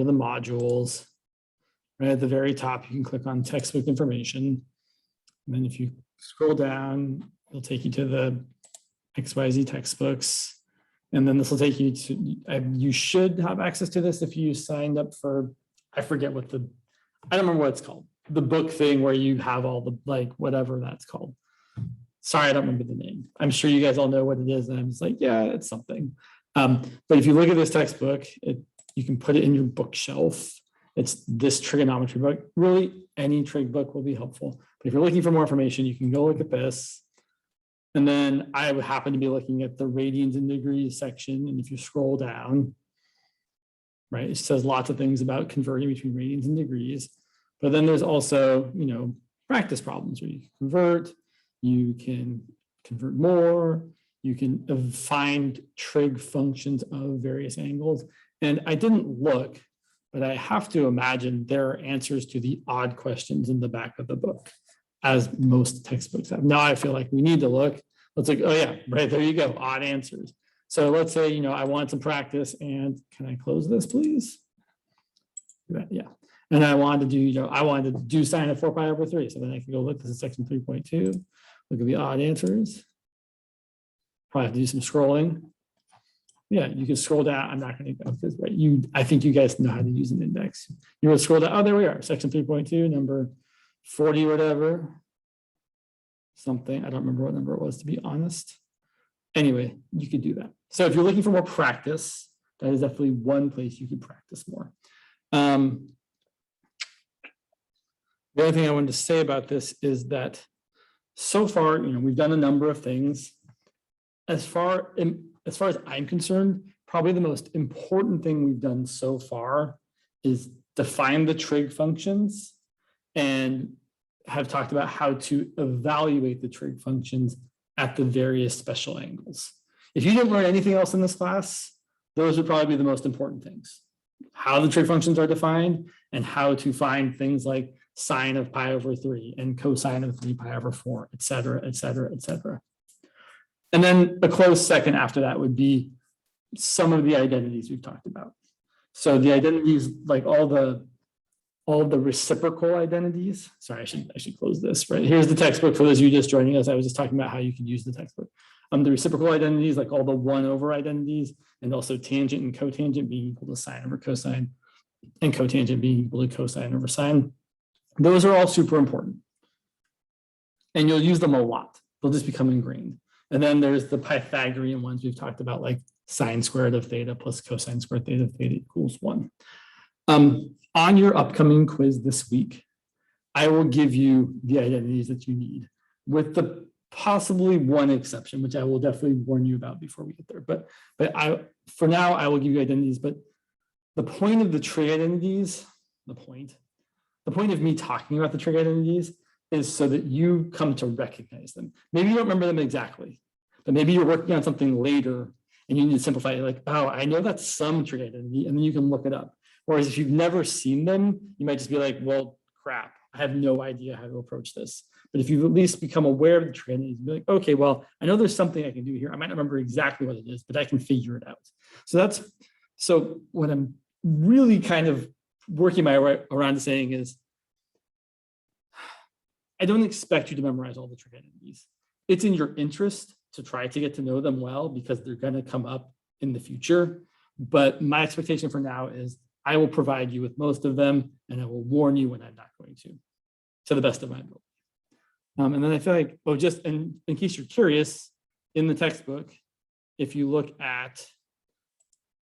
to the modules. Right at the very top, you can click on textbook information. And then if you scroll down, it'll take you to the XYZ textbooks. And then this will take you to, you should have access to this if you signed up for, I forget what the, I don't remember what it's called. The book thing where you have all the, like, whatever that's called. Sorry, I don't remember the name. I'm sure you guys all know what it is. And I'm just like, yeah, it's something. But if you look at this textbook, you can put it in your bookshelf. It's this trigonometry book. Really, any trig book will be helpful. But if you're looking for more information, you can go look at this. And then I would happen to be looking at the radians and degrees section. And if you scroll down, right, it says lots of things about converting between radians and degrees. But then there's also, you know, practice problems where you can convert more, you can find trig functions of various angles. And I didn't look, but I have to imagine there are answers to the odd questions in the back of the book, as most textbooks have. Now I feel like we need to look. Let's like, oh yeah, right, there you go, odd answers. So let's say, you know, I want some practice, and can I close this, please? Yeah. And I wanted to do, you know, I wanted to do sine of 4 pi over 3. So then I can go look, this is section 3.2. Look at the odd answers. Probably have to do some scrolling. Yeah, you can scroll down. I'm not going to go because, right, I think you guys know how to use an index. You will scroll down. Oh, there we are. Section 3.2, number 40, whatever. Something. I don't remember what number it was, to be honest. Anyway, you could do that. So if you're looking for more practice, that is definitely one place you could practice more. The other thing I wanted to say about this is that so far, you know, we've done a number of things. As far as I'm concerned, probably the most important thing we've done so far is define the trig functions and have talked about how to evaluate the trig functions at the various special angles. If you didn't learn anything else in this class, those would probably be the most important things. How the trig functions are defined and how to find things like sine of pi over 3 and cosine of 3 pi over 4, et cetera, et cetera, et cetera. And then a close second after that would be some of the identities we've talked about. So the identities, like all the reciprocal identities. Sorry, I should close this, right? Here's the textbook for those of you just joining us. I was just talking about how you can use the textbook. The reciprocal identities, like all the 1 over identities, and also tangent and cotangent being equal to sine over cosine, and cotangent being equal to cosine over sine. Those are all super important. And you'll use them a lot. They'll just become ingrained. And then there's the Pythagorean ones we've talked about, like sine squared of theta plus cosine squared theta equals 1. On your upcoming quiz this week, I will give you the identities that you need, with the possibly one exception, which I will definitely warn you about before we get there. But for now, I will give you identities. But the point of the trig identities, the point of me talking about the trig identities is so that you come to recognize them. Maybe you don't remember them exactly, but maybe you're working on something later and you need to simplify it, like, oh, I know that's some trig identity, and then you can look it up. Whereas if you've never seen them, you might just be like, well, crap, I have no idea how to approach this. But if you've at least become aware of the trig identities, be like, okay, well, I know there's something I can do here. I might not remember exactly what it is, but I can figure it out. So what I'm really kind of working my way around to saying is, I don't expect you to memorize all the trig identities. It's in your interest to try to get to know them well because they're going to come up in the future. But my expectation for now is I will provide you with most of them, and I will warn you when I'm not going to the best of my ability. And then I feel like, oh, just in case you're curious, in the textbook, if you look at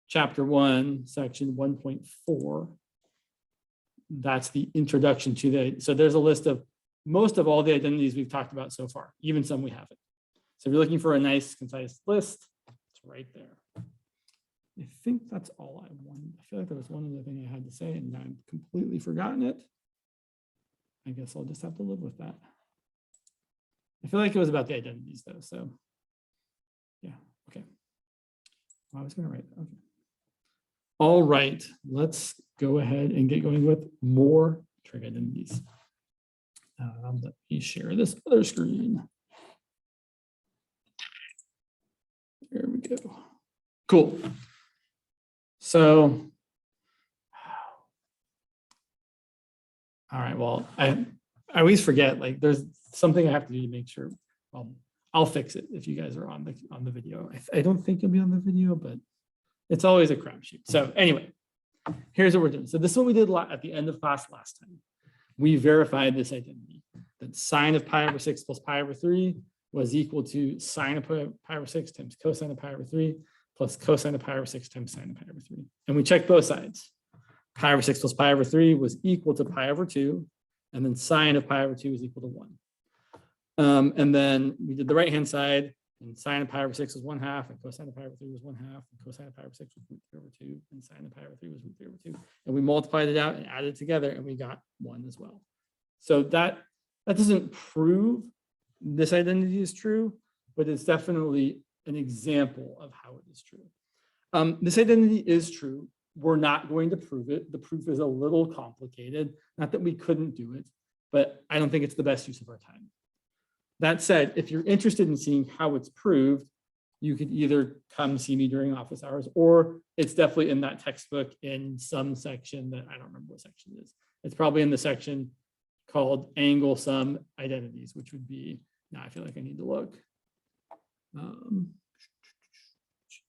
chapter 1, section 1.4, that's the introduction to the, so there's a list of most of all the identities we've talked about so far, even some we haven't. So if you're looking for a nice, concise list, it's right there. I think that's all I wanted. I feel like there was one other thing I had to say, and I've completely forgotten it. I guess I'll just have to live with that. I feel like it was about the identities, though. So, yeah, okay. I was going to write that. Okay. All right, let's go ahead and get going with more trig identities. Let me share this other screen. There we go. Cool. So All right, well, I always forget, like, there's something I have to do to make sure. I'll fix it if you guys are on the video. I don't think you'll be on the video, but it's always a crapshoot. So anyway, here's what we're doing. So this is what we did at the end of class last time. We verified this identity, that sine of pi over 6 plus pi over 3 was equal to sine of pi over 6 times cosine of pi over 3 plus cosine of pi over 6 times sine of pi over 3. And we checked both sides. Pi over 6 plus pi over 3 was equal to pi over 2, and then sine of pi over 2 is equal to 1. And then we did the right-hand side, and sine of pi over 6 was 1/2, and cosine of pi over 3 was 1/2, and cosine of pi over 6 was root 3 over 2, and sine of pi over 3 was root 3 over 2. And we multiplied it out and added it together, and we got 1 as well. So that doesn't prove this identity is true, but it's definitely an example of how it is true. This identity is true. We're not going to prove it. The proof is a little complicated. Not that we couldn't do it, but I don't think it's the best use of our time. That said, if you're interested in seeing how it's proved, you could either come see me during office hours, or it's definitely in that textbook in some section that I don't remember what section it is. It's probably in the section called angle sum identities, which would be, now I feel like I need to look.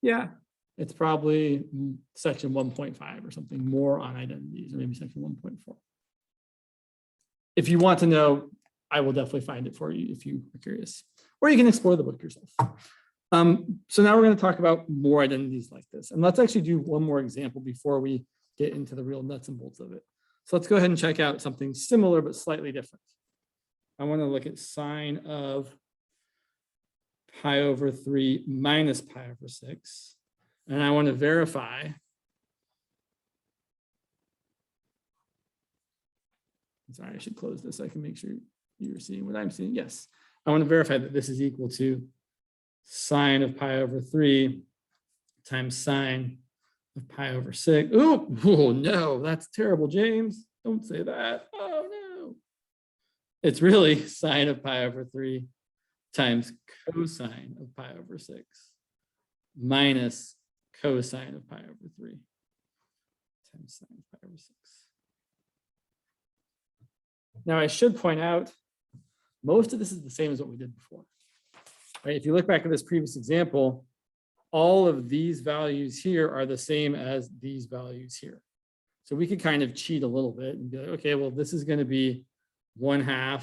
Yeah, it's probably section 1.5 or something more on identities, or maybe section 1.4. If you want to know, I will definitely find it for you if you are curious, or you can explore the book yourself. So now we're going to talk about more identities like this. And let's actually do one more example before we get into the real nuts and bolts of it. So let's go ahead and check out something similar, but slightly different. I want to look at sine of pi over 3 minus pi over 6. And I want to verify. Sorry, I should close this so I can make sure you're seeing what I'm seeing. Yes, I want to verify that this is equal to sine of pi over 3 times sine of pi over 6. Ooh, oh no, that's terrible, James. Don't say that. Oh no. It's really sine of pi over 3 times cosine of pi over 6 minus cosine of pi over 3 times sine of pi over 6. Now I should point out, most of this is the same as what we did before. Right? If you look back at this previous example, all of these values here are the same as these values here. So we could kind of cheat a little bit and be like, okay, well, this is going to be 1/2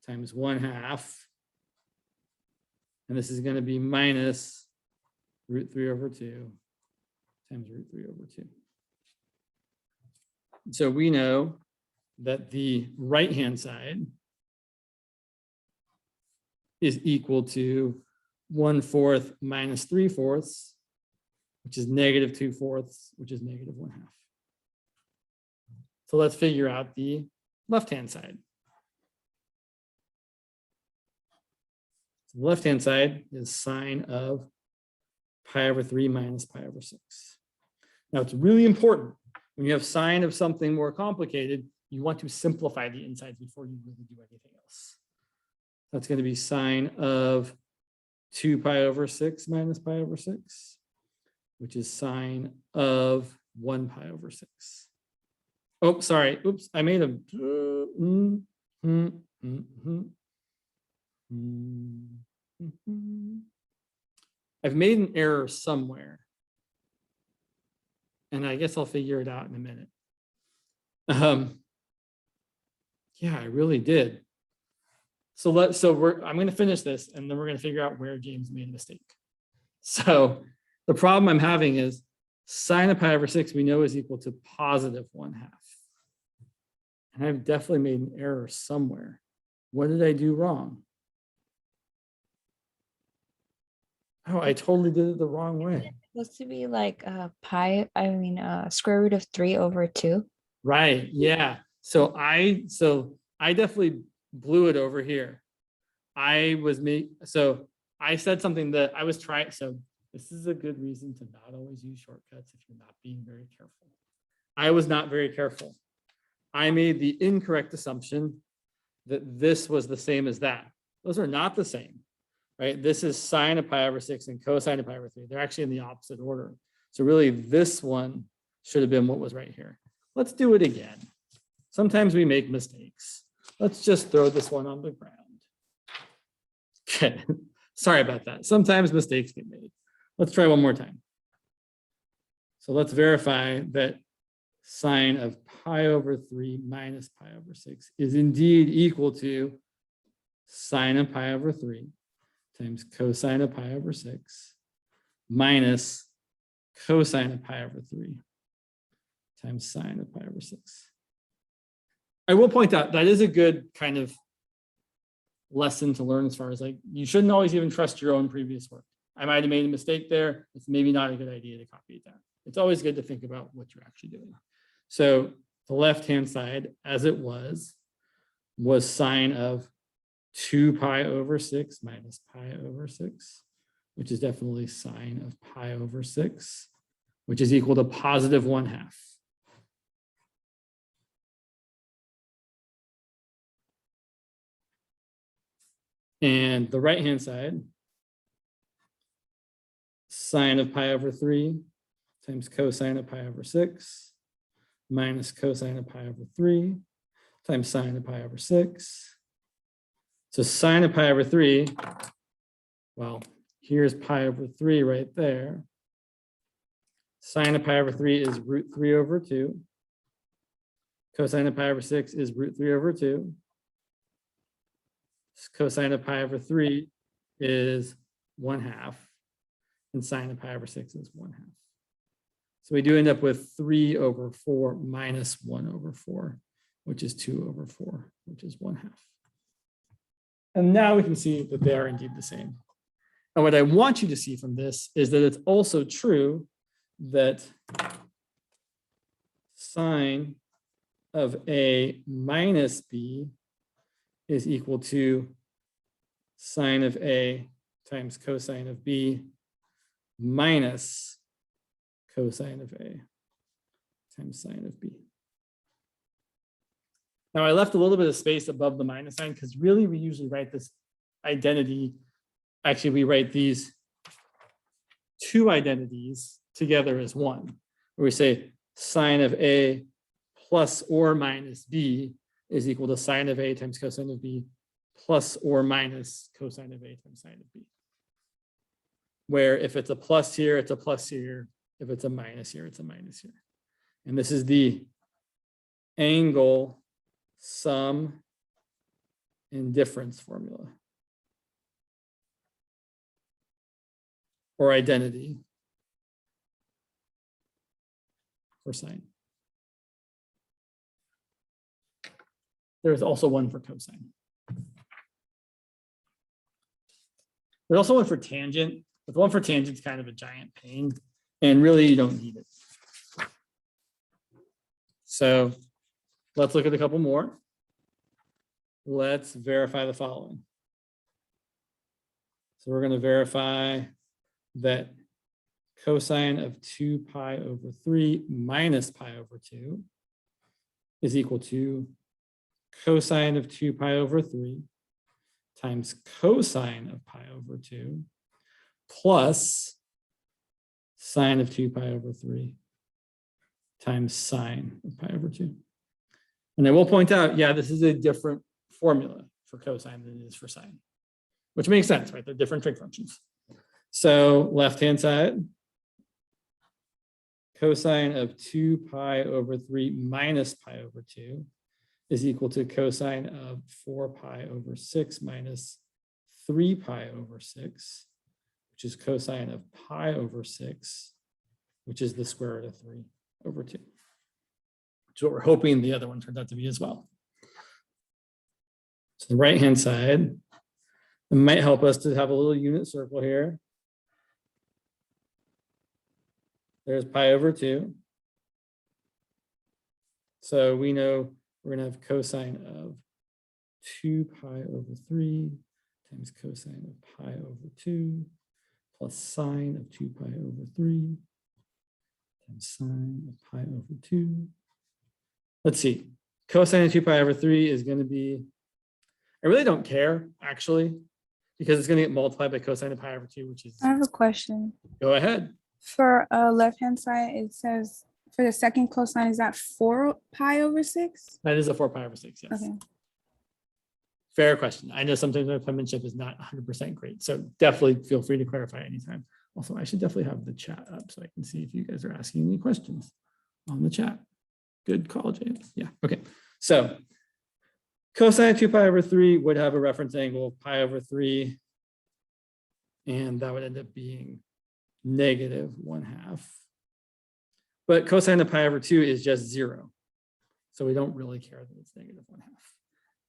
times 1/2. And this is going to be minus root 3 over 2 times root 3 over 2. So we know that the right-hand side is equal to 1/4 minus 3/4, which is negative 2/4, which is negative 1/2. So let's figure out the left-hand side. So the left-hand side is sine of pi over 3 minus pi over 6. Now it's really important when you have sine of something more complicated, you want to simplify the insides before you really do anything else. That's going to be sine of 2 pi over 6 minus pi over 6, which is sine of 1 pi over 6. Oh, sorry. Oops, I made a. I've made an error somewhere. And I guess I'll figure it out in a minute. Yeah, I really did. So I'm going to finish this, and then we're going to figure out where James made a mistake. So the problem I'm having is sine of pi over 6 we know is equal to positive 1/2. And I've definitely made an error somewhere. What did I do wrong? Oh, I totally did it the wrong way. It's supposed to be like square root of 3 over 2. Right, yeah. So I definitely blew it over here. So I said something that I was trying. So this is a good reason to not always use shortcuts if you're not being very careful. I was not very careful. I made the incorrect assumption that this was the same as that. Those are not the same, right? This is sine of pi over 6 and cosine of pi over 3. They're actually in the opposite order. So really this one should have been what was right here. Let's do it again. So sometimes we make mistakes. Let's just throw this one on the ground. Okay, sorry about that. Sometimes mistakes get made. Let's try one more time. So let's verify that sine of pi over 3 minus pi over 6 is indeed equal to sine of pi over 3 times cosine of pi over 6 minus cosine of pi over 3 times sine of pi over 6. I will point out that is a good kind of lesson to learn as far as like, you shouldn't always even trust your own previous work. I might have made a mistake there. It's maybe not a good idea to copy it down. It's always good to think about what you're actually doing. So the left-hand side, as it was sine of 2 pi over 6 minus pi over 6, which is definitely sine of pi over 6, which is equal to positive 1/2. And the right-hand side, sine of pi over 3 times cosine of pi over 6 minus cosine of pi over 3 times sine of pi over 6. So sine of pi over 3, well, here's pi over 3 right there. Sine of pi over 3 is root 3 over 2. Cosine of pi over 6 is root 3 over 2. Cosine of pi over 3 is 1/2. And sine of pi over 6 is 1/2. So we do end up with 3 over 4 minus 1 over 4, which is 2 over 4, which is 1/2. And now we can see that they are indeed the same. And what I want you to see from this is that it's also true that sine of A minus B is equal to sine of A times cosine of B minus cosine of A times sine of B. Now I left a little bit of space above the minus sign because really we usually write this identity. Actually, we write these two identities together as one, where we say sine of A plus or minus B is equal to sine of A times cosine of B plus or minus cosine of A times sine of B. Where if it's a plus here, it's a plus here. If it's a minus here, it's a minus here. And this is the angle sum and difference formula, or identity for sine. There's also one for cosine. There's also one for tangent, but the one for tangent is kind of a giant pain, and really you don't need it. So let's look at a couple more. Let's verify the following. So we're going to verify that cosine of 2 pi over 3 minus pi over 2 is equal to cosine of 2 pi over 3 times cosine of pi over 2 plus sine of 2 pi over 3 times sine of pi over 2. And I will point out, yeah, this is a different formula for cosine than it is for sine, which makes sense, right? They're different trig functions. So left-hand side, cosine of 2 pi over 3 minus pi over 2 is equal to cosine of 4 pi over 6 minus 3 pi over 6, which is cosine of pi over 6, which is the square root of 3 over 2. Which is what we're hoping the other one turns out to be as well. So the right-hand side, it might help us to have a little unit circle here. There's pi over 2. So we know we're going to have cosine of 2 pi over 3 times cosine of pi over 2 plus sine of 2 pi over 3 times sine of pi over 2. Let's see. Cosine of 2 pi over 3 is going to be, I really don't care, actually, because it's going to get multiplied by cosine of pi over 2, which is. I have a question. Go ahead. For left-hand side, it says For the second cosine, is that 4 pi over 6? That is a 4 pi over 6, yes. Okay. Fair question. I know sometimes my penmanship is not 100% great, so definitely feel free to clarify anytime. Also, I should definitely have the chat up so I can see if you guys are asking any questions on the chat. Good call, James. Yeah, okay. So cosine of 2 pi over 3 would have a reference angle of pi over 3, and that would end up being -1/2. But cosine of pi over 2 is just 0. So we don't really care that it's -1/2.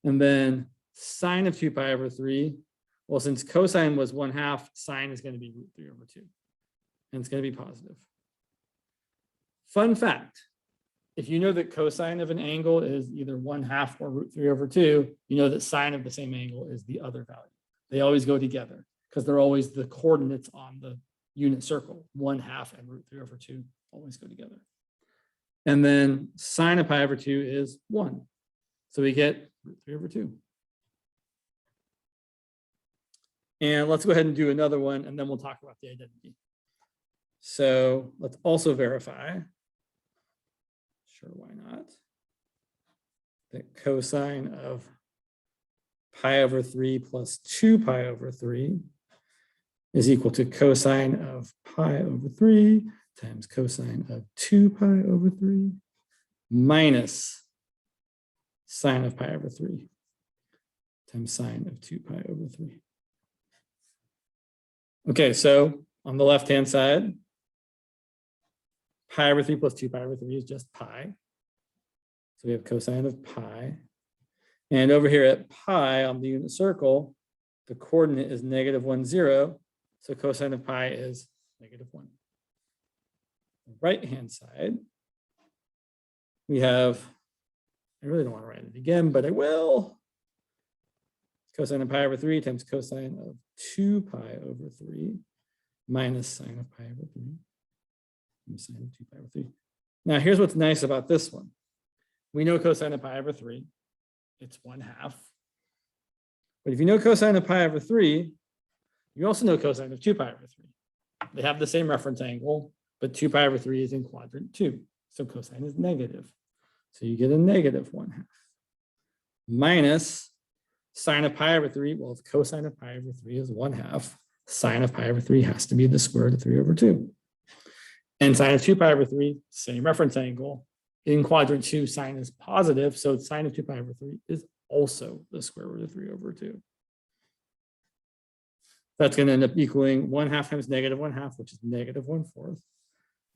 And then sine of 2 pi over 3, well, since cosine was 1/2, sine is going to be √3/2. And it's going to be positive. Fun fact, if you know that cosine of an angle is either 1/2 or √3/2, you know that sine of the same angle is the other value. They always go together because they're always the coordinates on the unit circle. 1/2 and √3/2 always go together. And then sine of pi over 2 is 1. So we get √3/2. And let's go ahead and do another one, and then we'll talk about the identity. So let's also verify. Sure, why not? That cosine of pi over 3 plus 2 pi over 3 is equal to cosine of pi over 3 times cosine of 2 pi over 3 minus sine of pi over 3 times sine of 2 pi over 3. Okay, so on the left-hand side, pi over 3 plus 2 pi over 3 is just pi. So we have cosine of pi. And over here at pi on the unit circle, the coordinate is -1, 0. So cosine of pi is -1. The right-hand side, we have, I really don't want to write it again, but I will. Cosine of pi over 3 times cosine of 2 pi over 3 minus sine of pi over 3 times sine of 2 pi over 3. Now, here's what's nice about this one. We know cosine of pi over 3. It's 1/2. But if you know cosine of pi over 3, you also know cosine of 2 pi over 3. They have the same reference angle, but 2 pi over 3 is in quadrant 2. So cosine is negative. So you get a -1/2 minus sine of pi over 3. Well, if cosine of pi over 3 is 1/2, sine of pi over 3 has to be the square root of 3/2. And sine of 2 pi over 3, same reference angle. In quadrant 2, sine is positive. So sine of 2 pi over 3 is also the square root of 3/2. That's going to end up equaling 1/2 times -1/2, which is -1/4,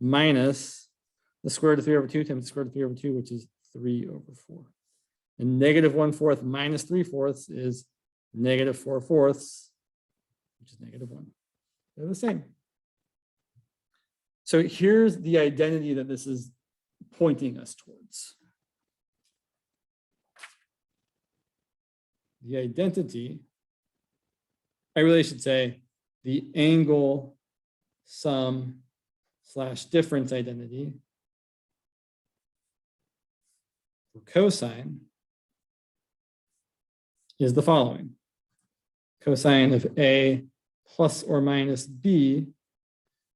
minus the square root of 3/2 times the square root of 3/2, which is 3/4. And -1/4 minus 3/4 is -4/4, which is -1. They're the same. So here's the identity that this is pointing us towards. The identity, I really should say the angle sum / difference identity for cosine is the following. Cosine of A plus or minus B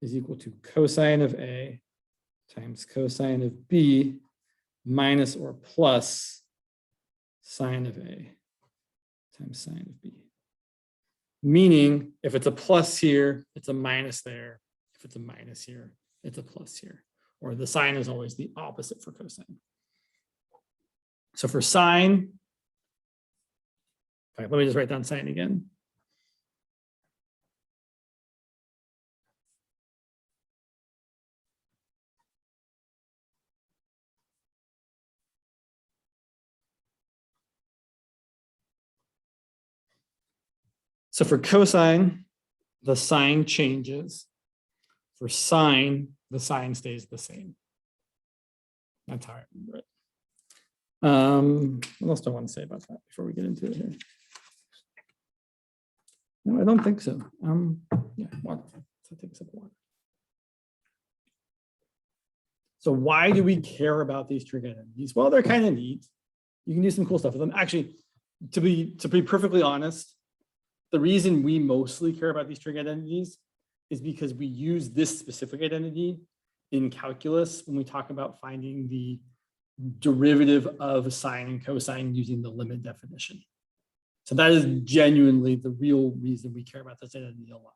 is equal to cosine of A times cosine of B minus or plus sine of A times sine of B. Meaning, if it's a plus here, it's a minus there. If it's a minus here, it's a plus here. Or the sign is always the opposite for cosine. So for sine, in fact, let me just write down sine again. So for cosine, the sign changes. For sine, the sign stays the same. That's how I remember it. What else do I want to say about that before we get into it here? No, I don't think so. Yeah, water. So take a sip of water. So why do we care about these trig identities? Well, they're kind of neat. You can do some cool stuff with them. Actually, to be perfectly honest, the reason we mostly care about these trig identities is because we use this specific identity in calculus when we talk about finding the derivative of sine and cosine using the limit definition. So that is genuinely the real reason we care about this identity a lot,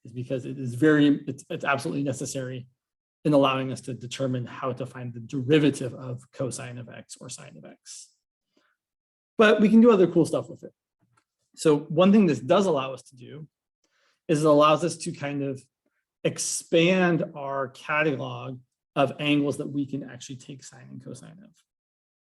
is because it is it's absolutely necessary in allowing us to determine how to find the derivative of cosine of x or sine of x. But we can do other cool stuff with it. So one thing this does allow us to do is it allows us to kind of expand our catalog of angles that we can actually take sine and cosine of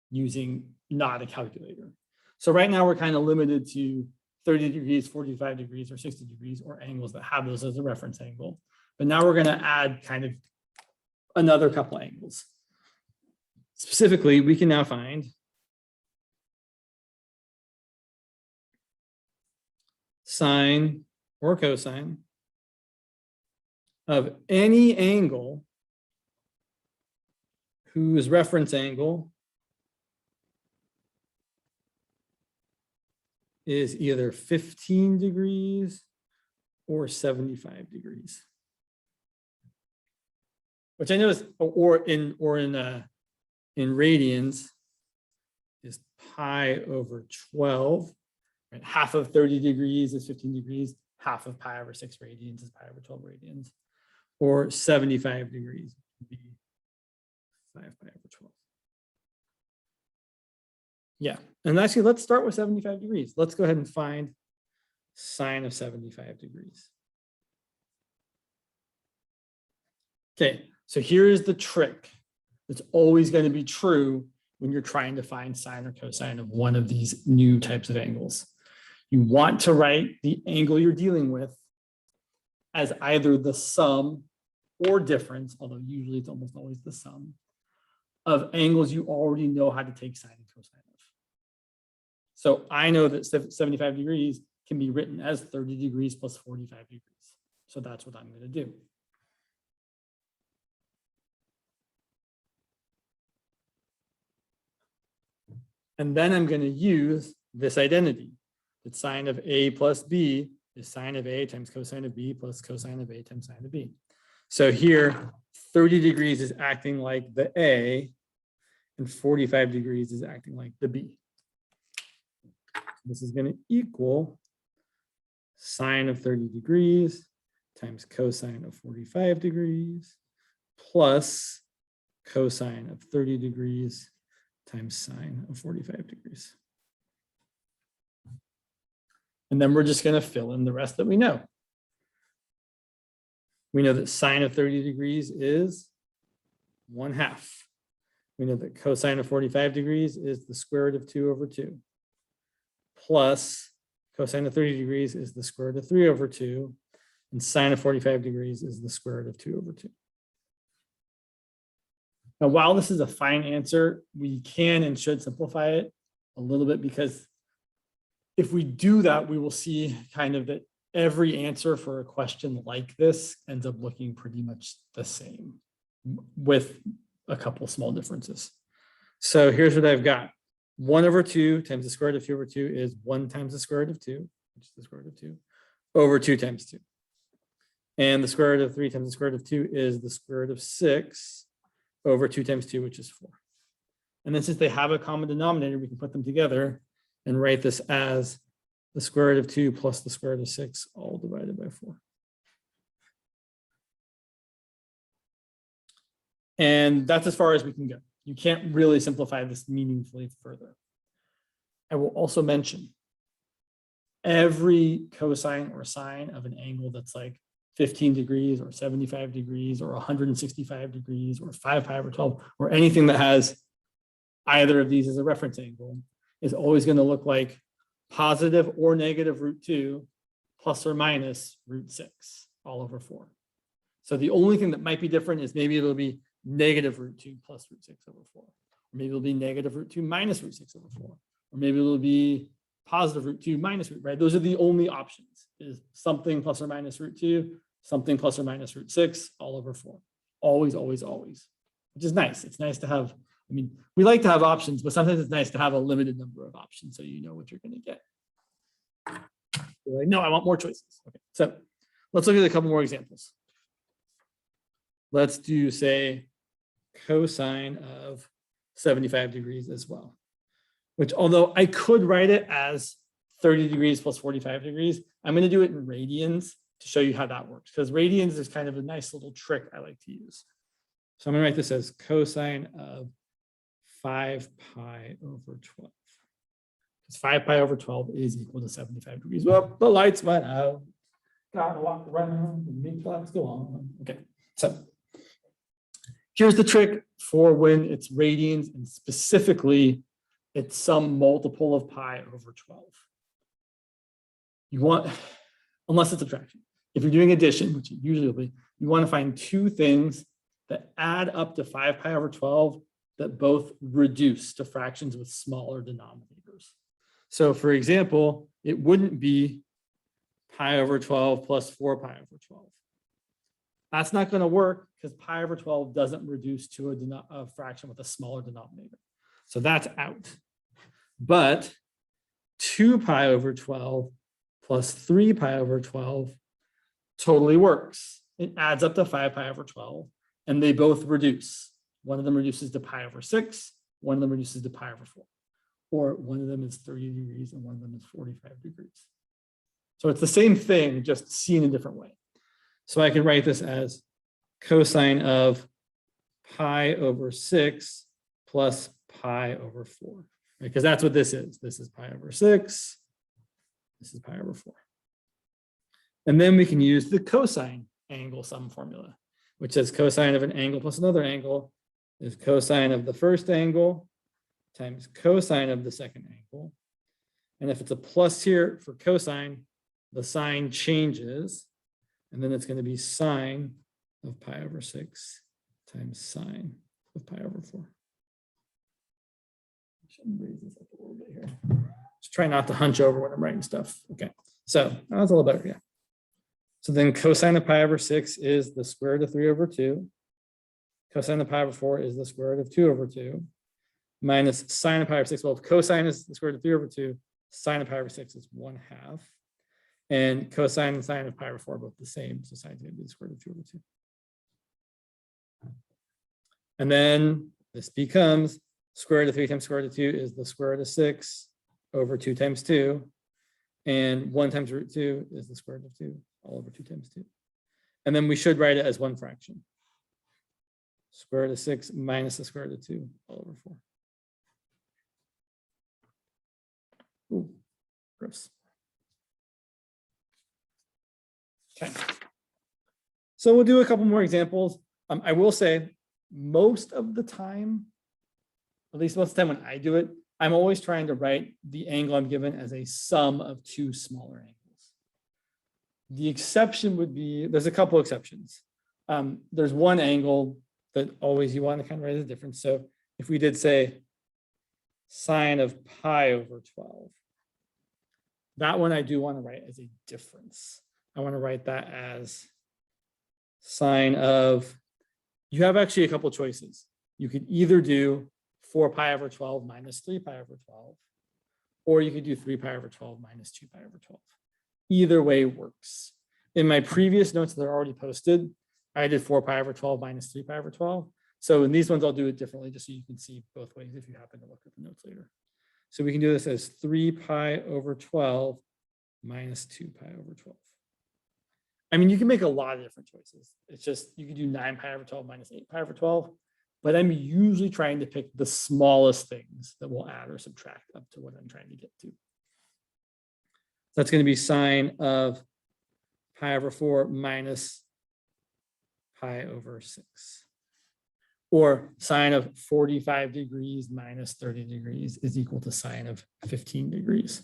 using not a calculator. So right now we're kind of limited to 30 degrees, 45 degrees, or 60 degrees, or angles that have those as a reference angle. But now we're going to add kind of another couple angles. Specifically, we can now find sine or cosine of any angle whose reference angle is either 15 degrees or 75 degrees. Which I know is, or in radians is pi over 12. Right? Half of 30 degrees is 15 degrees. Half of pi over 6 radians is pi over 12 radians. Or 75 degrees would be 5 pi over 12. Yeah, and actually let's start with 75 degrees. Let's go ahead and find sine of 75 degrees. Okay, so here's the trick that's always going to be true when you're trying to find sine or cosine of one of these new types of angles. You want to write the angle you're dealing with as either the sum or difference, although usually it's almost always the sum, of angles you already know how to take sine and cosine of. So I know that 75 degrees can be written as 30 degrees plus 45 degrees. So that's what I'm going to do. And then I'm going to use this identity, that sine of A plus B is sine of A times cosine of B plus cosine of A times sine of B. So here, 30 degrees is acting like the A, and 45 degrees is acting like the B. This is going to equal sine of 30 degrees times cosine of 45 degrees plus cosine of 30 degrees times sine of 45 degrees. And then we're just going to fill in the rest that we know. We know that sine of 30 degrees is 1/2. We know that cosine of 45 degrees is the square root of 2 over 2. Plus cosine of 30 degrees is the square root of 3 over 2. And sine of 45 degrees is the square root of 2 over 2. Now, while this is a fine answer, we can and should simplify it a little bit, because if we do that, we will see kind of that every answer for a question like this ends up looking pretty much the same with a couple small differences. So here's what I've got. 1 over 2 times the square root of 2 over 2 is 1 times the square root of 2, which is the square root of 2, over 2 times 2. And the square root of 3 times the square root of 2 is the square root of 6 over 2 times 2, which is 4. And then since they have a common denominator, we can put them together and write this as the square root of 2 plus the square root of 6, all divided by 4. And that's as far as we can go. You can't really simplify this meaningfully further. I will also mention every cosine or sine of an angle that's like 15 degrees or 75 degrees or 165 degrees or 5 pi over 12 or anything that has either of these as a reference angle is always going to look like positive or negative root 2 plus or minus root 6 all over 4. So the only thing that might be different is maybe it'll be negative root 2 plus root 6 over 4. Or maybe it'll be negative root 2 minus root 6 over 4. Or maybe it'll be positive root 2 minus root, right? Those are the only options, is something plus or minus root 2, something plus or minus root 6, all over 4. Always, always, always, which is nice. It's nice to have, I mean, we like to have options, but sometimes it's nice to have a limited number of options so you know what you're going to get. You're like, no, I want more choices. Okay, so let's look at a couple more examples. let's do, say, cosine of 75 degrees as well, which although I could write it as 30 degrees plus 45 degrees, I'm going to do it in radians to show you how that works, because radians is kind of a nice little trick I like to use. So I'm going to write this as cosine of 5 pi over 12. Because 5 pi over 12 is equal to 75 degrees. Well, the lights went out. Gotta walk around and make lights go on. Okay, so here's the trick for when it's radians, and specifically it's some multiple of pi over 12. You want, unless it's subtraction. If you're doing addition, which it usually will be, you want to find two things that add up to 5 pi over 12 that both reduce to fractions with smaller denominators. So for example, it wouldn't be pi over 12 plus 4 pi over 12. That's not going to work because pi over 12 doesn't reduce to a fraction with a smaller denominator. So that's out. But 2 pi over 12 plus 3 pi over 12 totally works. It adds up to 5 pi over 12, and they both reduce. One of them reduces to pi over 6, one of them reduces to pi over 4. Or one of them is 30 degrees and one of them is 45 degrees. So it's the same thing, just seen a different way. So I can write this as cosine of pi over 6 plus pi over 4, because that's what this is. This is pi over 6. This is pi over 4. And then we can use the cosine angle sum formula, which says cosine of an angle plus another angle is cosine of the first angle times cosine of the second angle. And if it's a plus here for cosine, the sign changes, and then it's going to be sine of pi over 6 times sine of pi over 4. I should raise this up a little bit here. Just try not to hunch over when I'm writing stuff. Okay, so that's a little better, yeah. So then cosine of pi over 6 is the square root of 3 over 2. Cosine of pi over 4 is the square root of 2 over 2. Minus sine of pi over 6. Well, if cosine is the square root of 3 over 2, sine of pi over 6 is 1/2. And cosine and sine of pi over 4 are both the same. So sine is going to be the square root of 2 over 2. And then this becomes square root of 3 times square root of 2 is the square root of 6 over 2 times 2. And 1 times root 2 is the square root of 2 all over 2 times 2. And then we should write it as one fraction. Square root of 6 minus the square root of 2 all over 4. Ooh, gross. Okay. So we'll do a couple more examples. I will say most of the time, at least most of the time when I do it, I'm always trying to write the angle I'm given as a sum of two smaller angles. The exception would be, there's a couple exceptions. There's one angle that always you want to kind of write as a difference. So if we did say sine of pi over 12, that one I do want to write as a difference. I want to write that as sine of, you have actually a couple choices. You could either do 4 pi over 12 minus 3 pi over 12, or you could do 3 pi over 12 minus 2 pi over 12. Either way works. In my previous notes that are already posted, I did 4 pi over 12 minus 3 pi over 12. So in these ones, I'll do it differently just so you can see both ways if you happen to look at the notes later. So we can do this as 3 pi over 12 minus 2 pi over 12. I mean, you can make a lot of different choices. It's just, you can do 9 pi over 12 minus 8 pi over 12, but I'm usually trying to pick the smallest things that will add or subtract up to what I'm trying to get to. So that's going to be sine of pi over 4 minus pi over 6. Or sine of 45 degrees minus 30 degrees is equal to sine of 15 degrees.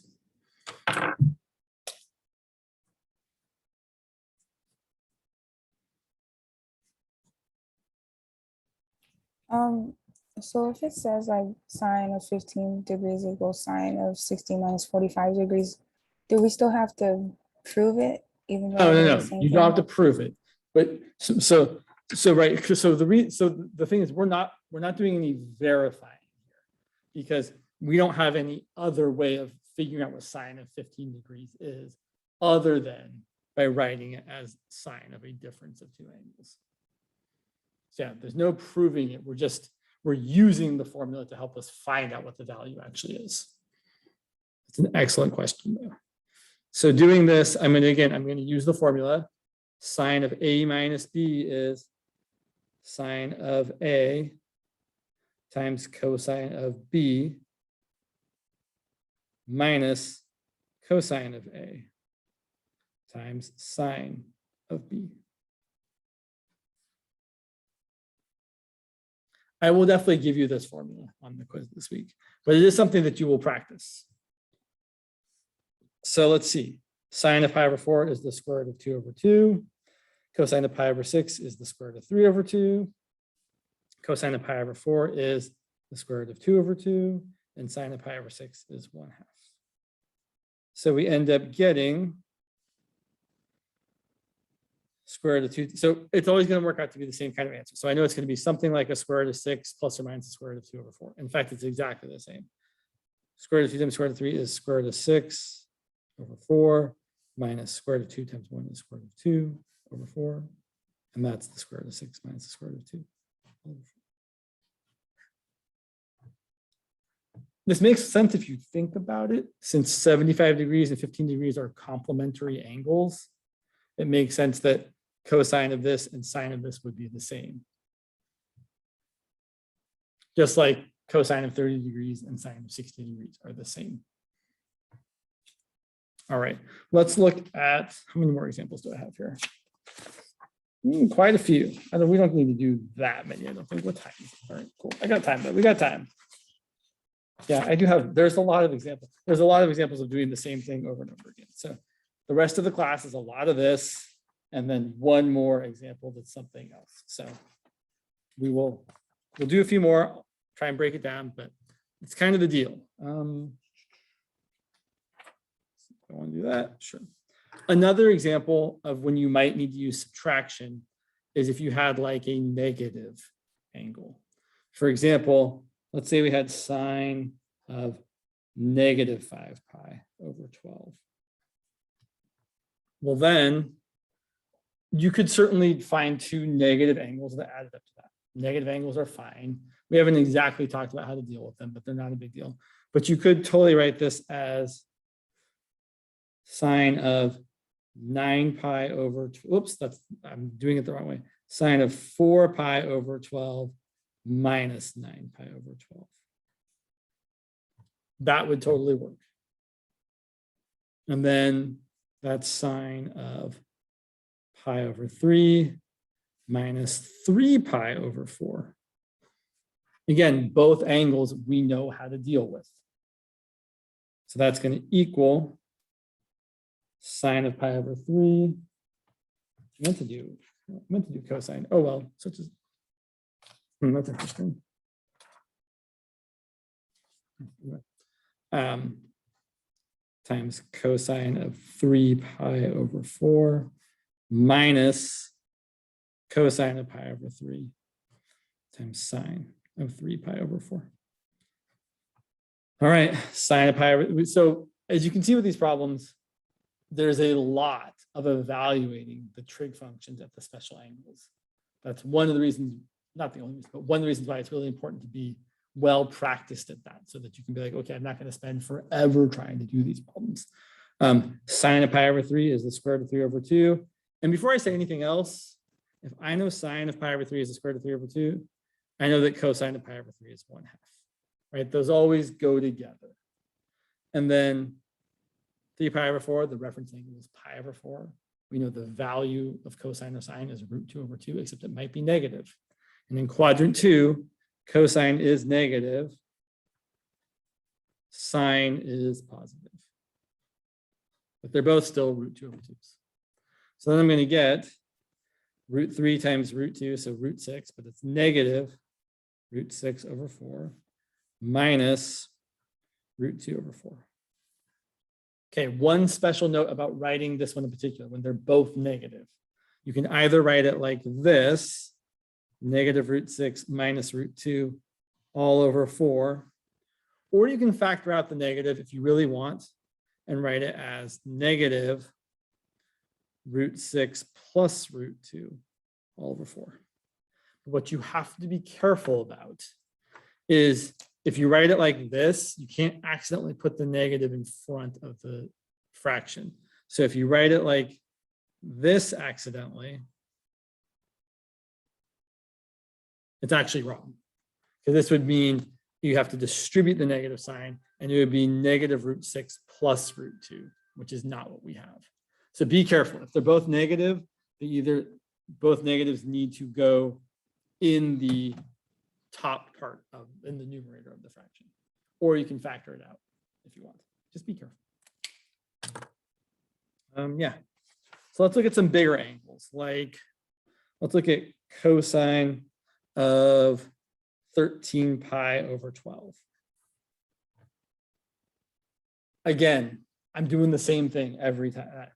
So if it says like sine of 15 degrees equals sine of 60 minus 45 degrees, do we still have to prove it? Even though No. You don't have to prove it. But so right. So the thing is, we're not doing any verifying here because we don't have any other way of figuring out what sine of 15 degrees is other than by writing it as sine of a difference of two angles. So yeah, there's no proving it. We're using the formula to help us find out what the value actually is. It's an excellent question though. So doing this, I'm going to use the formula. Sine of A minus B is sine of A times cosine of B minus cosine of A times sine of B. I will definitely give you this formula on the quiz this week, but it is something that you will practice. So let's see. Sine of pi over 4 is the square root of 2 over 2. Cosine of pi over 6 is the square root of 3 over 2. Cosine of pi over 4 is the square root of 2 over 2. And sine of pi over 6 is 1/2. So we end up getting square root of 2. So it's always going to work out to be the same kind of answer. So I know it's going to be something like a square root of 6 plus or minus the square root of 2 over 4. In fact, it's exactly the same. Square root of 2 times square root of 3 is square root of 6 over 4 minus square root of 2 times 1 is square root of 2 over 4. And that's the square root of 6 minus the square root of 2 over 4. This makes sense if you think about it, since 75 degrees and 15 degrees are complementary angles. It makes sense that cosine of this and sine of this would be the same. Just like cosine of 30 degrees and sine of 60 degrees are the same. All right, let's look at, how many more examples do I have here? Quite a few. We don't need to do that many, I don't think. What time? All right, cool. I got time though, we got time. Yeah, I do have, there's a lot of examples. There's a lot of examples of doing the same thing over and over again. So the rest of the class is a lot of this, and then one more example that's something else. So we'll do a few more, try and break it down, but it's kind of the deal. I want to do that, sure. Another example of when you might need to use subtraction is if you had like a negative angle. For example, let's say we had sine of negative 5 pi over 12. Well, then you could certainly find two negative angles that added up to that. Negative angles are fine. We haven't exactly talked about how to deal with them, but they're not a big deal. But you could totally write this as sine of 9 pi over, whoops, I'm doing it the wrong way. Sine of 4 pi over 12 minus 9 pi over 12. That would totally work. And then that's sine of pi over 3 minus 3 pi over 4. Again, both angles we know how to deal with. So that's going to equal sine of pi over 3. I meant to do cosine. Oh, well, such as, that's interesting. Times cosine of 3 pi over 4 minus cosine of pi over 3 times sine of 3 pi over 4. All right, sine of pi over, so as you can see with these problems, there's a lot of evaluating the trig functions at the special angles. That's one of the reasons, not the only reason, but one of the reasons why it's really important to be well practiced at that, so that you can be like, okay, I'm not going to spend forever trying to do these problems. Sine of pi over 3 is the square root of 3 over 2. And before I say anything else, if I know sine of pi over 3 is the square root of 3 over 2, I know that cosine of pi over 3 is 1/2, right? Those always go together. And then 3 pi over 4, the reference angle is pi over 4. We know the value of cosine of sine is root 2 over 2, except it might be negative. And in quadrant 2, cosine is negative, sine is positive. But they're both still root 2 over 2s. So then I'm going to get root 3 times root 2, so root 6, but it's negative root 6 over 4 minus root 2 over 4. Okay, one special note about writing this one in particular, when they're both negative. You can either write it like this, negative root 6 minus root 2 all over 4, or you can factor out the negative if you really want and write it as negative root 6 plus root 2 all over 4. What you have to be careful about is if you write it like this, you can't accidentally put the negative in front of the fraction. So if you write it like this accidentally, it's actually wrong. Because this would mean you have to distribute the negative sign, and it would be negative root 6 plus root 2, which is not what we have. So be careful. If they're both negative, both negatives need to go in the top part in the numerator of the fraction, or you can factor it out if you want. Just be careful. Yeah. So let's look at some bigger angles. Like, let's look at cosine of 13 pi over 12. Again, I'm doing the same thing every time.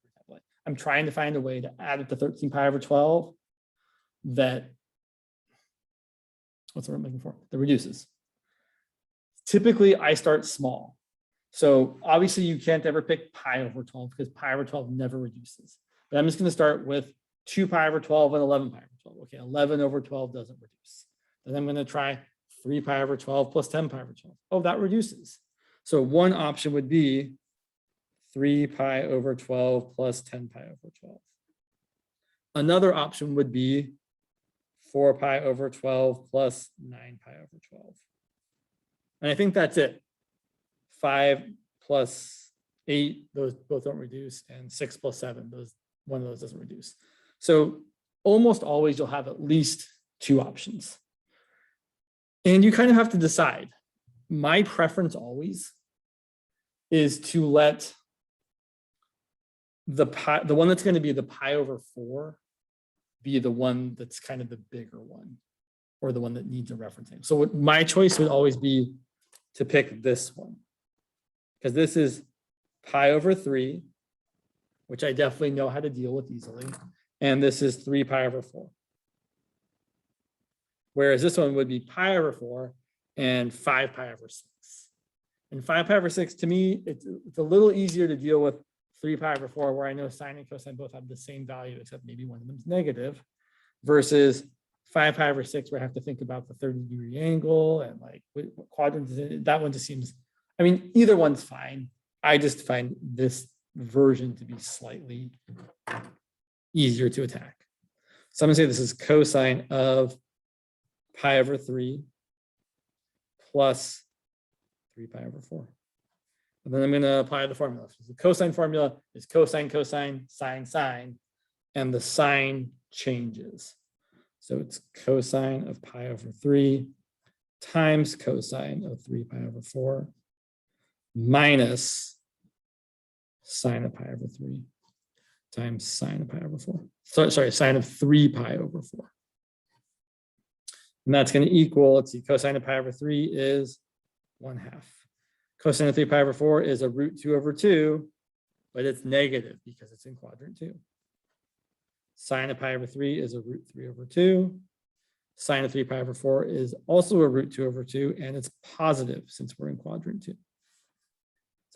I'm trying to find a way to add it to 13 pi over 12 that, what's the word I'm looking for? That reduces. Typically, I start small. So obviously you can't ever pick pi over 12 because pi over 12 never reduces. But I'm just going to start with 2 pi over 12 and 11 pi over 12. Okay, 11 over 12 doesn't reduce. Then I'm going to try 3 pi over 12 plus 10 pi over 12. Oh, that reduces. So one option would be 3 pi over 12 plus 10 pi over 12. Another option would be 4 pi over 12 plus 9 pi over 12. And I think that's it. 5 plus 8, those both don't reduce, and 6 plus 7, one of those doesn't reduce. So almost always you'll have at least two options. And you kind of have to decide. My preference always is to let the one that's going to be the pi over 4 be the one that's kind of the bigger one, or the one that needs a referencing. So my choice would always be to pick this one, because this is pi over 3, which I definitely know how to deal with easily. And this is 3 pi over 4. Whereas this one would be pi over 4 and 5 pi over 6. And 5 pi over 6, to me, it's a little easier to deal with 3 pi over 4, where I know sine and cosine both have the same value, except maybe one of them is negative, versus 5 pi over 6, where I have to think about the 30-degree angle and like what quadrant is it. That one just seems, I mean, either one's fine. I just find this version to be slightly easier to attack. So I'm going to say this is cosine of pi over 3 plus 3 pi over 4. And then I'm going to apply the formula. So the cosine formula is cosine, cosine, sine, sine, and the sign changes. So it's cosine of pi over 3 times cosine of 3 pi over 4 minus sine of pi over 3 times sine of pi over 4. Sorry, sine of 3 pi over 4. And that's going to equal, let's see, cosine of pi over 3 is 1/2. Cosine of 3 pi over 4 is a root 2 over 2, but it's negative because it's in quadrant 2. Sine of pi over 3 is a root 3 over 2. Sine of 3 pi over 4 is also a root 2 over 2, and it's positive since we're in quadrant 2. So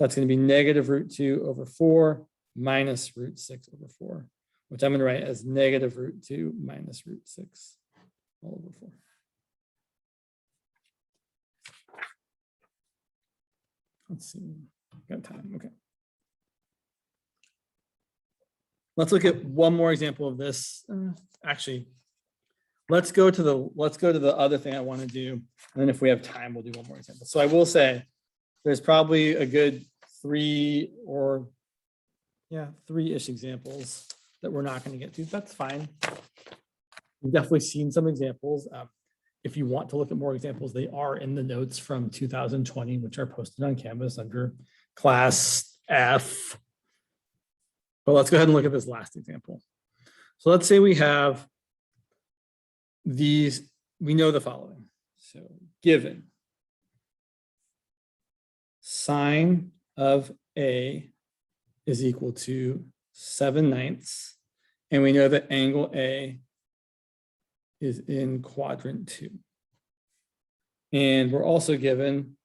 that's going to be negative root 2 over 4 minus root 6 over 4, which I'm going to write as negative root 2 minus root 6 all over 4. Let's see, got time, okay. Let's look at one more example of this. Actually, let's go to the other thing I want to do, and then if we have time, we'll do one more example. So I will say there's probably a good three-ish examples that we're not going to get to. That's fine. We've definitely seen some examples. If you want to look at more examples, they are in the notes from 2020, which are posted on Canvas under class F. But let's go ahead and look at this last example. So let's say we have these, we know the following. So given sine of A is equal to 7/9, and we know that angle A is in quadrant 2. And we're also given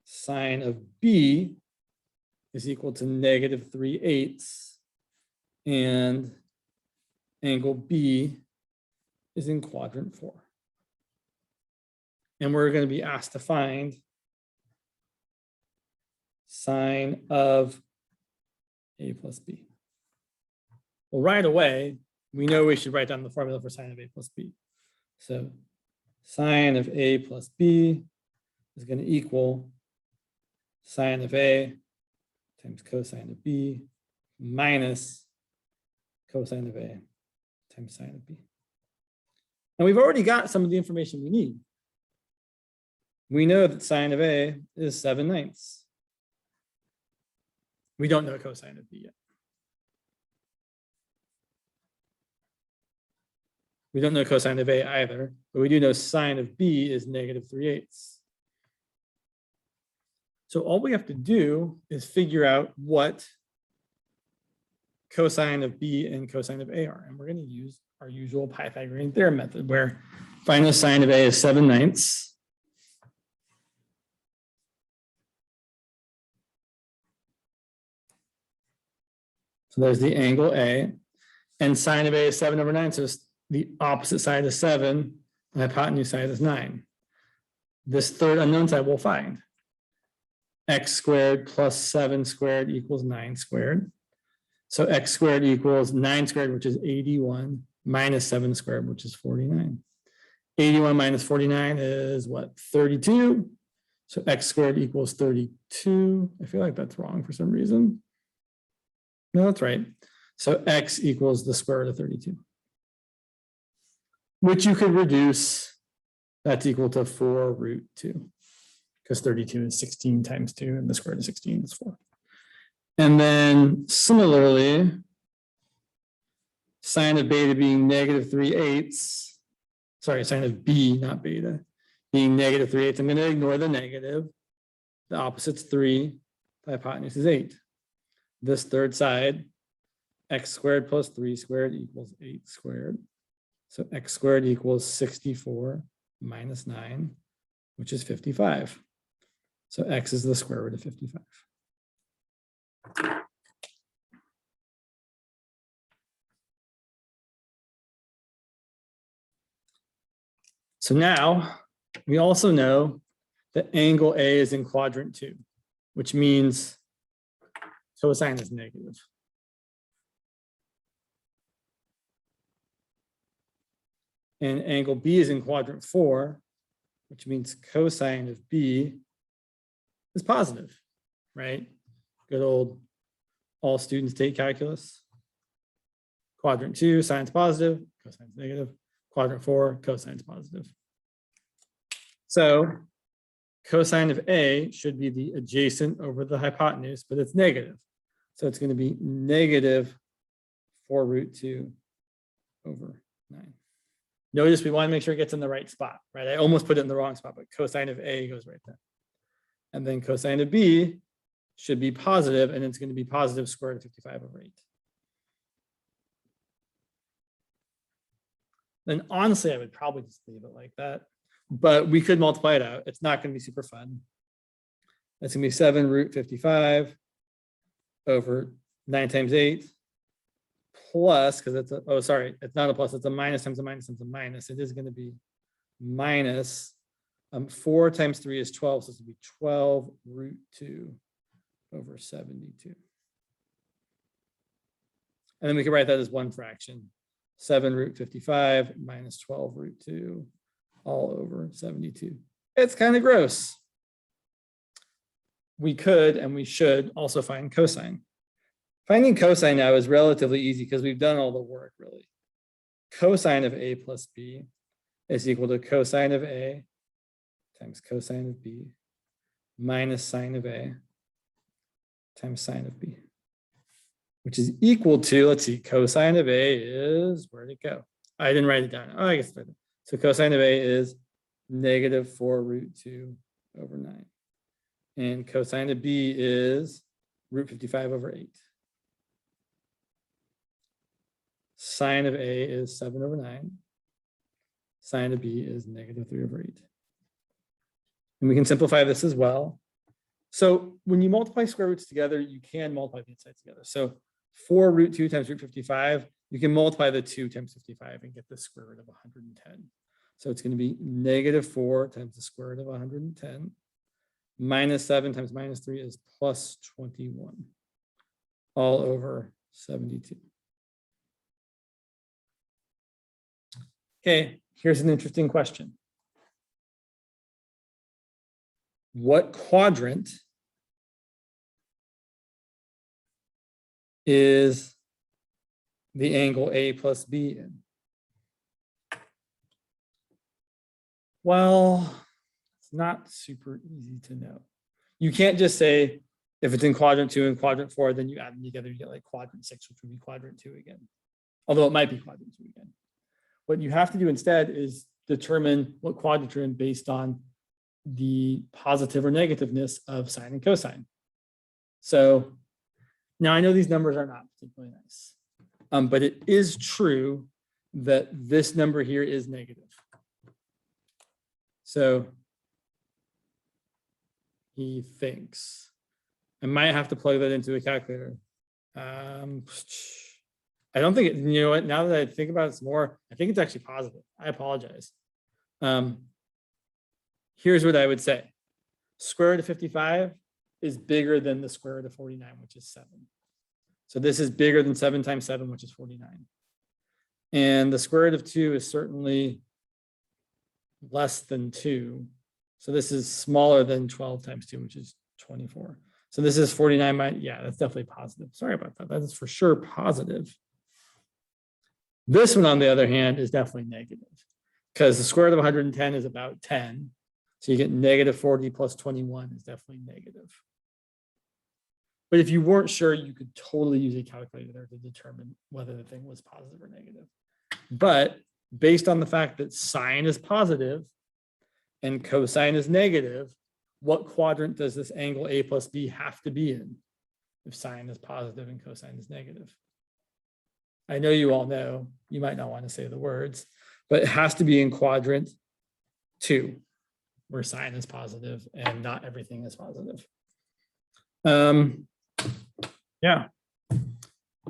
sine of B is equal to negative 3/8, and angle B is in quadrant 4. And we're going to be asked to find sine of a plus b. Well, right away, we know we should write down the formula for sine of a plus b. So sine of a plus b is going to equal sine of a times cosine of b minus cosine of a times sine of b. And we've already got some of the information we need. We know that sine of a is 7/9. We don't know cosine of b yet. We don't know cosine of a either, but we do know sine of b is -3/8. So all we have to do is figure out what cosine of b and cosine of a are. And we're going to use our usual Pythagorean theorem method, where find the sine of a is 7/9. So there's the angle A, and sine of A is 7/9. So the opposite side is 7, the hypotenuse side is 9. This third unknown side we'll find. X squared plus 7 squared equals 9 squared. So x squared equals 9 squared, which is 81, minus 7 squared, which is 49. 81 minus 49 is what? 32. So x squared equals 32. I feel like that's wrong for some reason. No, that's right. So x equals the square root of 32, which you could reduce. That's equal to 4√2, because 32 is 16 times 2, and the square root of 16 is 4. And then similarly, sine of beta being -3/8, sorry, sine of b, not beta, being -3/8, I'm going to ignore the negative. The opposite's 3, the hypotenuse is 8. This third side, x squared plus 3 squared equals 8 squared. So x squared equals 64 minus 9, which is 55. So x is the square root of 55. So now we also know that angle A is in quadrant 2, which means cosine is negative. And angle B is in quadrant 4, which means cosine of B is positive, right? Good old all students take calculus. Quadrant 2, sine's positive, cosine's negative. Quadrant 4, cosine's positive. So cosine of A should be the adjacent over the hypotenuse, but it's negative. So it's going to be negative 4√2 over 9. Notice we want to make sure it gets in the right spot, right? I almost put it in the wrong spot, but cosine of A goes right there. And then cosine of B should be positive, and it's going to be positive square root of 55 over 8. Then honestly, I would probably just leave it like that, but we could multiply it out. It's not going to be super fun. That's going to be 7√55 over 9 times 8 plus, because it's a, oh, sorry, it's not a plus, it's a minus times a minus times a minus. It is going to be minus 4 times 3 is 12, so it's going to be 12√2 over 72. And then we can write that as one fraction. 7√55 minus 12√2 all over 72. It's kind of gross. We could and we should also find cosine. Finding cosine now is relatively easy because we've done all the work, really. Cosine of A plus B is equal to cosine of A times cosine of B minus sine of A times sine of B, which is equal to, let's see, cosine of A is, where'd it go? I didn't write it down. Oh, I guess I did. So cosine of A is negative 4√2 over 9. And cosine of B is √55 over 8. Sine of A is 7 over 9. Sine of B is negative 3 over 8. And we can simplify this as well. So when you multiply square roots together, you can multiply the insides together. So 4√2 times √55 you can multiply the 2 times 55 and get the square root of 110. So it's going to be -4 times the square root of 110. -7 times -3 is +21, all over 72. Okay, here's an interesting question. What quadrant is the angle A plus B in? Well, it's not super easy to know. You can't just say, if it's in quadrant 2 and quadrant 4, then you add them together, you get like quadrant 6, which would be quadrant 2 again. Although it might be quadrant 2 again. What you have to do instead is determine what quadrant you're in based on the positive or negativeness of sine and cosine. So now I know these numbers are not particularly nice, but it is true that this number here is negative. So he thinks. I might have to plug that into a calculator. I don't think it, you know what, now that I think about it some more, I think it's actually positive. I apologize. Here's what I would say. Square root of 55 is bigger than the square root of 49, which is 7. So this is bigger than 7 times 7, which is 49. And the square root of 2 is certainly less than 2. So this is smaller than 12 times 2, which is 24. So this is 49. Yeah, that's definitely positive. Sorry about that. That is for sure positive. This one, on the other hand, is definitely negative because the square root of 110 is about 10. So you get -40 plus 21 is definitely negative. But if you weren't sure, you could totally use a calculator to determine whether the thing was positive or negative. But based on the fact that sine is positive and cosine is negative, what quadrant does this angle A plus B have to be in if sine is positive and cosine is negative? I know you all know, you might not want to say the words, but it has to be in quadrant 2, where sine is positive and not everything is positive. Yeah.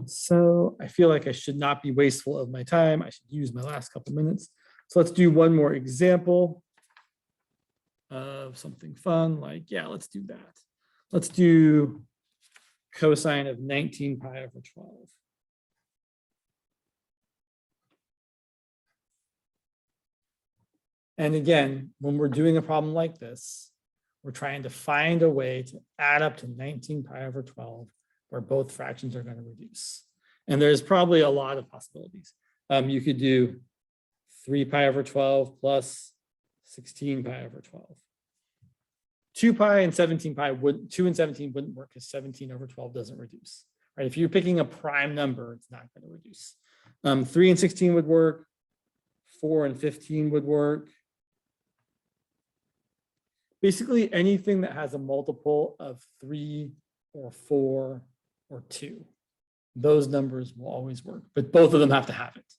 So I feel like I should not be wasteful of my time. I should use my last couple minutes. So let's do one more example of something fun, like, yeah, let's do that. Let's do cosine of 19 pi over 12. And again, when we're doing a problem like this, we're trying to find a way to add up to 19 pi over 12 where both fractions are going to reduce. And there's probably a lot of possibilities. You could do 3 pi over 12 plus 16 pi over 12. 2 pi and 17 pi would 2 and 17 wouldn't work because 17 over 12 doesn't reduce. Right? If you're picking a prime number, it's not going to reduce. 3 and 16 would work. 4 and 15 would work. Basically anything that has a multiple of 3 or 4 or 2, those numbers will always work, but both of them have to have it.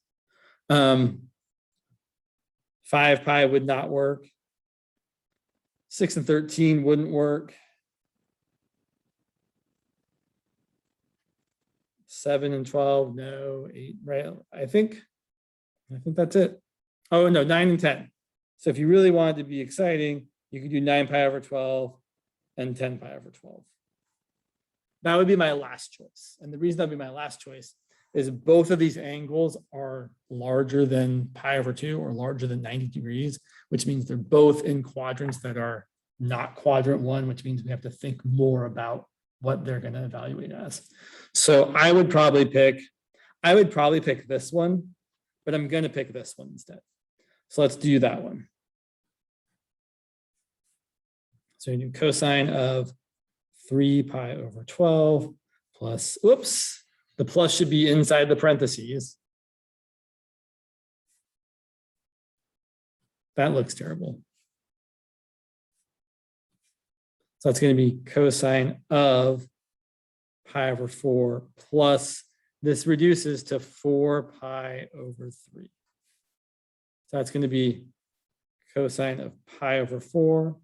5 pi would not work. 6 and 13 wouldn't work. 7 and 12, no. 8, right? I think that's it. Oh no, 9 and 10. So if you really wanted to be exciting, you could do 9 pi over 12 and 10 pi over 12. That would be my last choice. And the reason that would be my last choice is both of these angles are larger than pi over 2 or larger than 90 degrees, which means they're both in quadrants that are not quadrant 1, which means we have to think more about what they're going to evaluate as. So I would probably pick this one, but I'm going to pick this one instead. So let's do that one. So you do cosine of 3 pi over 12 plus, oops, the plus should be inside the parentheses. That looks terrible. So that's going to be cosine of pi over 4 plus, this reduces to 4 pi over 3. So that's going to be cosine of pi over 4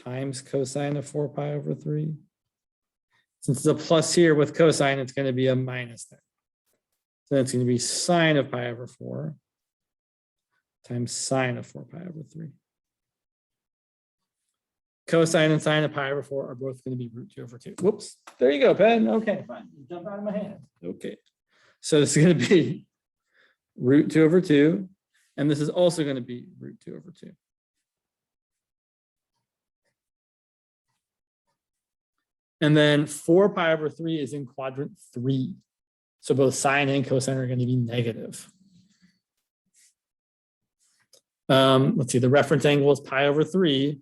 times cosine of 4 pi over 3. Since it's a plus here with cosine, it's going to be a minus there. So that's going to be sine of pi over 4 times sine of 4 pi over 3. Cosine and sine of pi over 4 are both going to be root 2 over 2. Whoops. There you go, Ben. Okay, fine. You jump out of my hand. Okay. So this is going to be root 2 over 2. And this is also going to be root 2 over 2. And then 4 pi over 3 is in quadrant 3. So both sine and cosine are going to be negative. Let's see, the reference angle is pi over 3.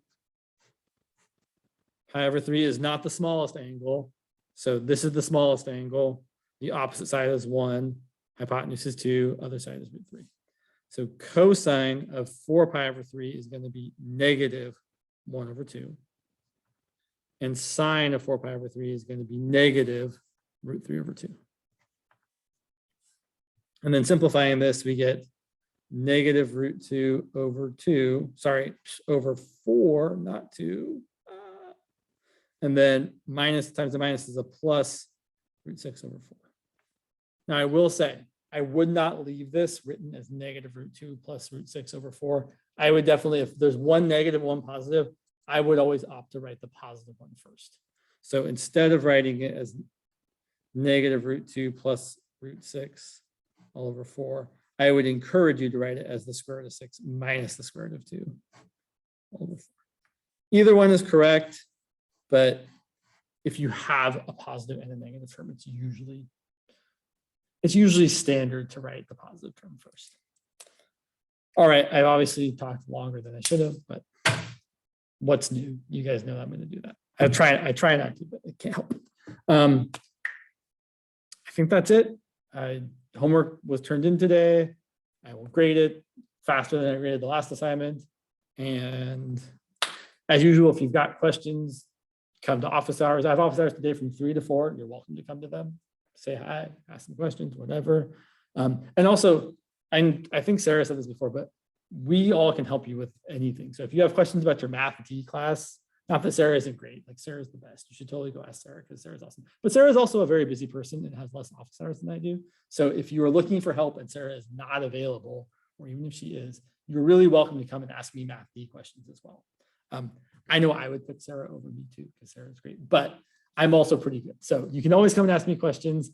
Pi over 3 is not the smallest angle. So this is the smallest angle. The opposite side is 1. Hypotenuse is 2. Other side is root 3. So cosine of 4 pi over 3 is going to be negative 1 over 2. And sine of 4 pi over 3 is going to be negative root 3 over 2. And then simplifying this, we get negative root 2 over 2, sorry, over 4, not 2. And then minus times the minus is a plus root 6 over 4. Now I will say, I would not leave this written as negative root 2 plus root 6 over 4. I would definitely, if there's one negative, one positive, I would always opt to write the positive one first. So instead of writing it as negative root 2 plus root 6 all over 4, I would encourage you to write it as the square root of 6 minus the square root of 2 all over 4. Either one is correct, but if you have a positive and a negative term, it's usually standard to write the positive term first. All right, I've obviously talked longer than I should have, but what's new? You guys know I'm going to do that. I try not to, but it can't help. I think that's it. Homework was turned in today. I will grade it faster than I graded the last assignment. And as usual, if you've got questions, come to office hours. I have office hours today from 3 to 4. You're welcome to come to them. Say hi, ask some questions, whatever. And also, I think Sarah said this before, but we all can help you with anything. So if you have questions about your math D class, not that Sarah isn't great, like Sarah's the best. You should totally go ask Sarah because Sarah's awesome. But Sarah is also a very busy person and has less office hours than I do. So if you are looking for help and Sarah is not available, or even if she is, you're really welcome to come and ask me math D questions as well. I know I would pick Sarah over me too because Sarah's great, but I'm also pretty good. So you can always come and ask me questions.